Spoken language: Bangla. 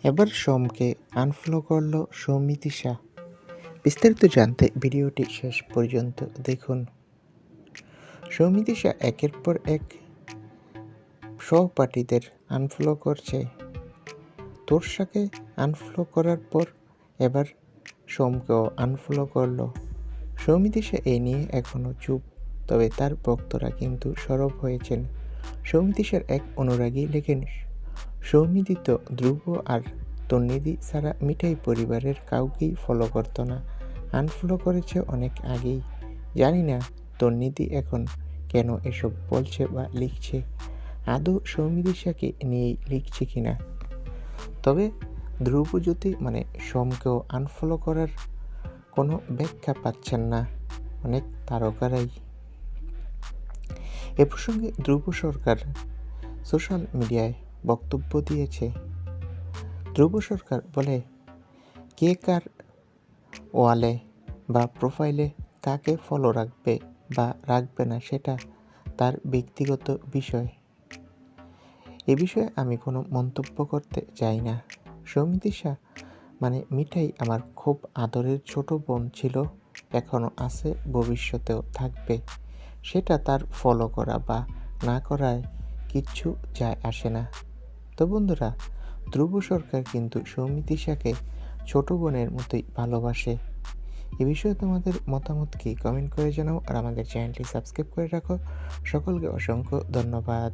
এবার সোমকে আনফলো করল সৌমিতিশা। বিস্তারিত জানতে ভিডিওটি শেষ পর্যন্ত দেখুন। সৌমিতিশা একের পর এক সহপাঠীদের আনফলো করছে। তোরসাকে আনফলো করার পর এবার সোমকেও আনফলো করলো। সৌমিতিশা এই নিয়ে এখনও চুপ, তবে তার ভক্তরা কিন্তু সরব হয়েছেন। সৌমিতিশার এক অনুরাগী লেখেন, সৌমিতি তো ধ্রুব আর তন্নিদি ছাড়া মিঠাই পরিবারের কাউকেই ফলো করতো না, আনফলো করেছে অনেক আগেই। জানি না তন্নিদি এখন কেন এসব বলছে বা লিখছে, আদৌ সৌমিতিশাকে নিয়েই লিখছে কিনা। তবে ধ্রুবজ্যোতি সোমকেও আনফলো করার কোনো ব্যাখ্যা পাচ্ছেন না অনেক তারকারাই। এ প্রসঙ্গে ধ্রুব সরকার সোশ্যাল মিডিয়ায় বক্তব্য দিয়েছে। ধ্রুব সরকার বলে, কে কার ওয়ালে বা প্রোফাইলে কাকে ফলো রাখবে বা রাখবে না সেটা তার ব্যক্তিগত বিষয়। এ বিষয়ে আমি কোনো মন্তব্য করতে চাই না। সৌমিতিশা মিঠাই আমার খুব আদরের ছোট বোন ছিল, এখনও আছে, ভবিষ্যতেও থাকবে। সেটা তার ফলো করা বা না করায় কিচ্ছু যায় আসে না। তো বন্ধুরা, ধ্রুব সরকার কিন্তু সৌমিতিশাকে ছোট বোনের মতোই ভালোবাসে। এ বিষয়ে তোমাদের মতামত কি কমেন্ট করে জানাও, আর আমাদের চ্যানেলটি সাবস্ক্রাইব করে রাখো। সকলকে অসংখ্য ধন্যবাদ।